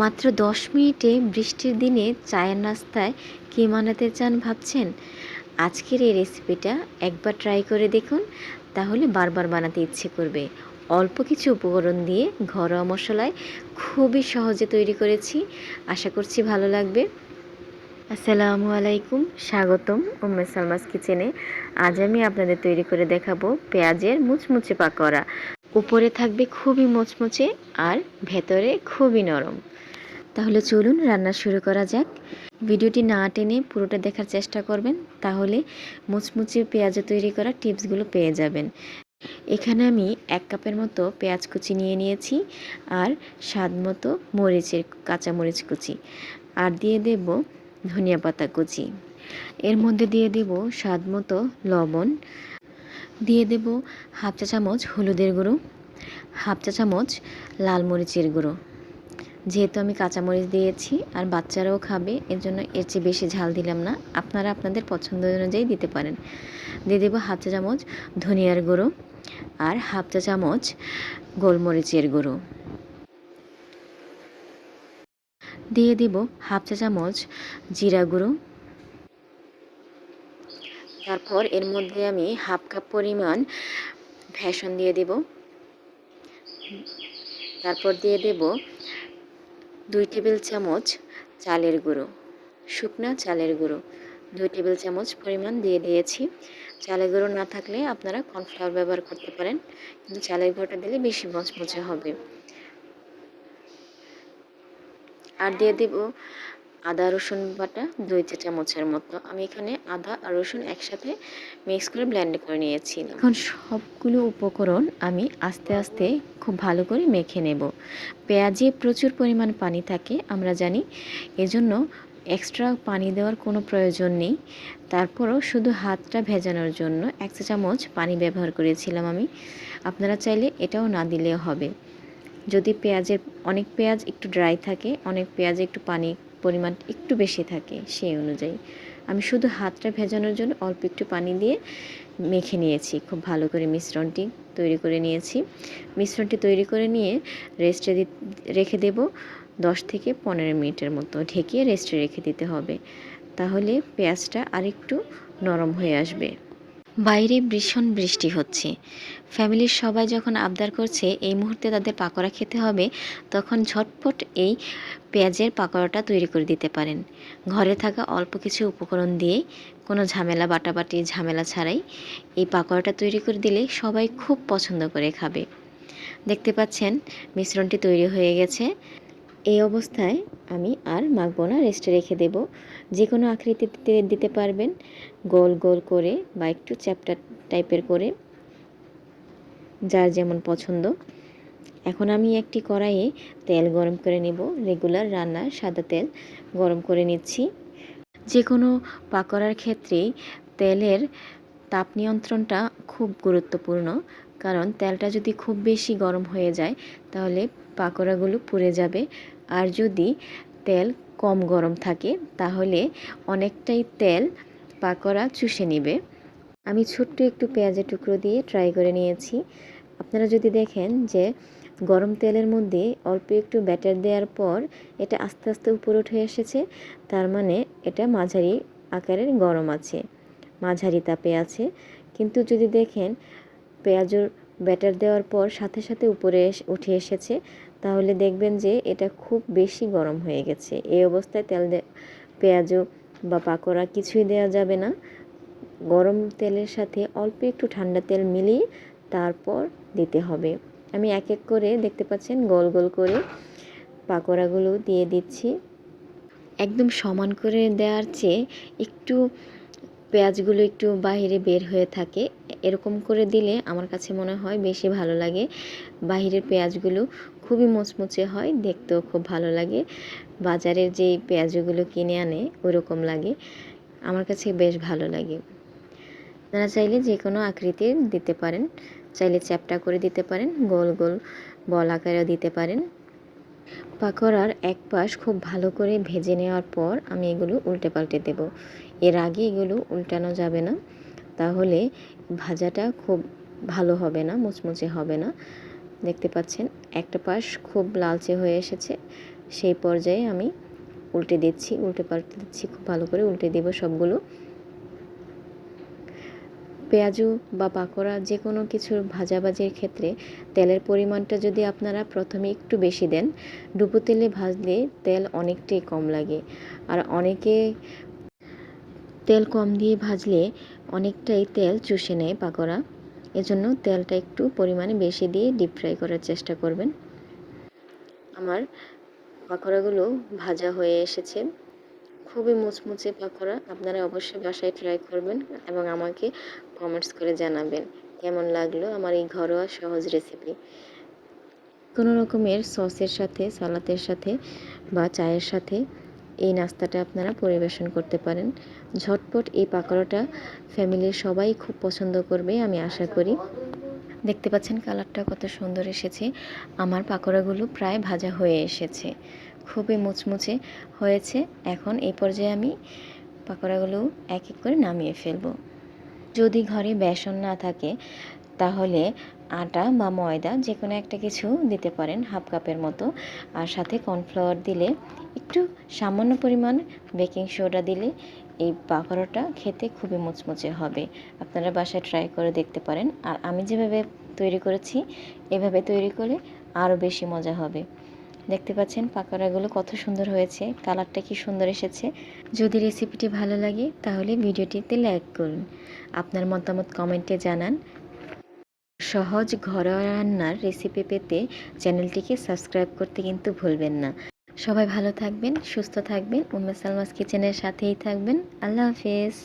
মাত্র 10 মিনিটে বৃষ্টির দিনে চায়ের নাস্তায় কী বানাতে চান ভাবছেন? আজকের এই রেসিপিটা একবার ট্রাই করে দেখুন, তাহলে বারবার বানাতে ইচ্ছে করবে। অল্প কিছু উপকরণ দিয়ে ঘরোয়া মশলায় খুবই সহজে তৈরি করেছি। আশা করছি ভালো লাগবে। আসসালামু আলাইকুম, স্বাগতম উম্মে সালমাস কিচেনে। আজ আমি আপনাদের তৈরি করে দেখাবো পেঁয়াজের মুচমুচে পাকোড়া। উপরে থাকবে খুবই মুচমুচে আর ভেতরে খুবই নরম। তাহলে চলুন রান্না শুরু করা যাক। ভিডিওটি না টেনে পুরোটা দেখার চেষ্টা করবেন, তাহলে মুচমুচে পেঁয়াজ তৈরি করার টিপসগুলো পেয়ে যাবেন। এখানে আমি 1 কাপের মতো পেঁয়াজ কুচি নিয়ে নিয়েছি, আর স্বাদ মতো কাঁচা মরিচ কুচি, আর দিয়ে দেব ধনিয়া পাতা কুচি। এর মধ্যে দিয়ে দেব স্বাদ মতো লবণ, দিয়ে দেব হাফ চা চামচ হলুদের গুঁড়ো, হাফ চা চামচ লাল মরিচের গুঁড়ো। যেহেতু আমি কাঁচামরিচ দিয়েছি আর বাচ্চারাও খাবে, এর জন্য এর চেয়ে বেশি ঝাল দিলাম না। আপনারা আপনাদের পছন্দ অনুযায়ী দিতে পারেন। দিয়ে দেবো হাফ চা চামচ ধনিয়ার গুঁড়ো আর হাফ চা চামচ গোলমরিচের গুঁড়ো। দিয়ে দেব হাফ চা চামচ জিরা গুঁড়ো। তারপর এর মধ্যে আমি হাফ কাপ পরিমাণ বেসন দিয়ে দেব। তারপর দিয়ে দেব 2 টেবিল চামচ চালের গুঁড়ো, শুকনা চালের গুঁড়ো 2 টেবিল চামচ পরিমাণ দিয়ে দিয়েছি। চালের গুঁড়ো না থাকলে আপনারা কর্নফ্লাওয়ার ব্যবহার করতে পারেন, কিন্তু চালের গুঁড়োটা দিলে বেশি মচমচে হবে। আর দিয়ে দেব আদা রসুন বাটা 2 চা চামচের মতো। আমি এখানে আদা আর রসুন একসাথে মিক্স করে ব্লেন্ড করে নিয়েছি। এখন সবগুলো উপকরণ আমি আস্তে আস্তে খুব ভালো করে মেখে নেব। পেঁয়াজে প্রচুর পরিমাণ পানি থাকে আমরা জানি, এজন্য এক্সট্রা পানি দেওয়ার কোনো প্রয়োজন নেই। তারপরও শুধু হাতটা ভেজানোর জন্য 1 চা চামচ পানি ব্যবহার করেছিলাম আমি। আপনারা চাইলে এটাও না দিলেও হবে। যদি অনেক পেঁয়াজ একটু ড্রাই থাকে, অনেক পেঁয়াজে একটু পানি পরিমাণ একটু বেশি থাকে, সেই অনুযায়ী আমি শুধু হাতটা ভেজানোর জন্য অল্প একটু পানি দিয়ে মেখে নিয়েছি। খুব ভালো করে মিশ্রণটি তৈরি করে নিয়েছি। মিশ্রণটি তৈরি করে নিয়ে রেখে দেব 10 থেকে 15 মিনিটের মতো। ঢেকে রেস্টে রেখে দিতে হবে, তাহলে পেঁয়াজটা আরেকটু নরম হয়ে আসবে। বাইরে ভীষণ বৃষ্টি হচ্ছে। ফ্যামিলির সবাই যখন আবদার করছে এই মুহূর্তে তাদের পাকোড়া খেতে হবে, তখন ঝটপট এই পেঁয়াজের পাকোড়াটা তৈরি করে দিতে পারেন। ঘরে থাকা অল্প কিছু উপকরণ দিয়ে, কোনো বাটাবাটি ঝামেলা ছাড়াই এই পাকোড়াটা তৈরি করে দিলে সবাই খুব পছন্দ করে খাবে। দেখতে পাচ্ছেন মিশ্রণটি তৈরি হয়ে গেছে। এই অবস্থায় আমি আর মাখবো না, রেস্টে রেখে দেব। যে কোনো আকৃতিতে দিতে পারবেন, গোল গোল করে বা একটু চ্যাপ্টা টাইপের করে, যার যেমন পছন্দ। এখন আমি একটি কড়াইয়ে তেল গরম করে নেব। রেগুলার রান্নার সাদা তেল গরম করে নিচ্ছি। যে কোনো পাকোড়ার ক্ষেত্রেই তেলের তাপ নিয়ন্ত্রণটা খুব গুরুত্বপূর্ণ, কারণ তেলটা যদি খুব বেশি গরম হয়ে যায় তাহলে পাকোড়াগুলো পুড়ে যাবে। আর যদি তেল কম গরম থাকে তাহলে অনেকটাই তেল পাকোড়া চুষে নেবে। আমি ছোট্ট একটু পেঁয়াজের টুকরো দিয়ে ট্রাই করে নিয়েছি। আপনারা যদি দেখেন যে গরম তেলের মধ্যে অল্প একটু ব্যাটার দেওয়ার পর এটা আস্তে আস্তে উপরে উঠে এসেছে, তার মানে এটা মাঝারি আকারের গরম আছে, মাঝারি তাপে আছে। কিন্তু যদি দেখেন পেঁয়াজের ব্যাটার দেওয়ার পর সাথে সাথে উপরে উঠে এসেছে, তাহলে দেখবেন যে এটা খুব বেশি গরম হয়ে গেছে। এই অবস্থায় পেঁয়াজও বা পাকোড়া কিছুই দেওয়া যাবে না। গরম তেলের সাথে অল্প একটু ঠান্ডা তেল মিলিয়ে তারপর দিতে হবে। আমি এক এক করে দেখতে পাচ্ছেন গোল গোল করে পাকোড়াগুলো দিয়ে দিচ্ছি। একদম সমান করে দেওয়ার চেয়ে একটু পেঁয়াজগুলো একটু বাইরে বের হয়ে থাকে, এরকম করে দিলে আমার কাছে মনে হয় বেশি ভালো লাগে। বাহিরের পেঁয়াজগুলো খুবই মুচমুচে হয়, দেখতেও খুব ভালো লাগে। বাজারের যেই পেঁয়াজগুলো কিনে আনে ওইরকম লাগে, আমার কাছে বেশ ভালো লাগে। আপনারা চাইলে যে কোনো আকৃতির দিতে পারেন, চাইলে চ্যাপ্টা করে দিতে পারেন, গোল গোল বল আকারেও দিতে পারেন। পাকোড়ার এক পাশ খুব ভালো করে ভেজে নেওয়ার পর আমি এগুলো উল্টে পাল্টে দেব। এর আগে এগুলো উল্টানো যাবে না, তাহলে ভাজাটা খুব ভালো হবে না, মুচমুচে হবে না। দেখতে পাচ্ছেন একটা পাশ খুব লালচে হয়ে এসেছে, সেই পর্যায়ে আমি উল্টে দিচ্ছি, উল্টে পাল্টে দিচ্ছি, খুব ভালো করে উল্টে দেব সবগুলো। পেঁয়াজু বা পাকোড়া যে কোনো কিছুর ভাজাভাজির ক্ষেত্রে তেলের পরিমাণটা যদি আপনারা প্রথমে একটু বেশি দেন, ডুবো তেলে ভাজলে তেল অনেকটাই কম লাগে। আর অনেকে তেল কম দিয়ে ভাজলে অনেকটাই তেল চুষে নেয় পাকোড়া, এজন্য তেলটা একটু পরিমাণে বেশি দিয়ে ডিপ ফ্রাই করার চেষ্টা করবেন। আমার পাকোড়াগুলো ভাজা হয়ে এসেছে, খুবই মুচমুচে পাকোড়া। আপনারা অবশ্যই বাসায় ট্রাই করবেন এবং আমাকে কমেন্টস করে জানাবেন কেমন লাগলো আমার এই ঘরোয়া সহজ রেসিপি। কোনো রকমের সসের সাথে, সালাদের সাথে বা চায়ের সাথে এই নাস্তাটা আপনারা পরিবেশন করতে পারেন। ঝটপট এই পাকোড়াটা ফ্যামিলির সবাই খুব পছন্দ করবে আমি আশা করি। দেখতে পাচ্ছেন কালারটা কত সুন্দর এসেছে। আমার পাকোড়াগুলো প্রায় ভাজা হয়ে এসেছে, খুবই মুচমুচে হয়েছে। এখন এই পর্যায়ে আমি পাকোড়াগুলো এক এক করে নামিয়ে ফেলবো। যদি ঘরে বেসন না থাকে তাহলে আটা বা ময়দা যে কোনো একটা কিছু দিতে পারেন, হাফ কাপের মতো। আর সাথে কর্নফ্লাওয়ার দিলে, একটু সামান্য পরিমাণ বেকিং সোডা দিলে এই পাকোড়াটা খেতে খুবই মুচমুচে হবে। আপনারা বাসায় ট্রাই করে দেখতে পারেন। আর আমি যেভাবে তৈরি করেছি এভাবে তৈরি করে আরও বেশি মজা হবে। দেখতে পাচ্ছেন পাকোড়াগুলো কত সুন্দর হয়েছে, কালারটা কি সুন্দর এসেছে। যদি রেসিপিটি ভালো লাগে তাহলে ভিডিওটিতে লাইক করুন, আপনার মতামত কমেন্টে জানান। সহজ ঘরোয়া রান্নার রেসিপি পেতে চ্যানেলটিকে সাবস্ক্রাইব করতে কিন্তু ভুলবেন না। সবাই ভালো থাকবেন, সুস্থ থাকবেন, উম্মে সালমাস কিচেনের সাথেই থাকবেন। আল্লাহ হাফেজ।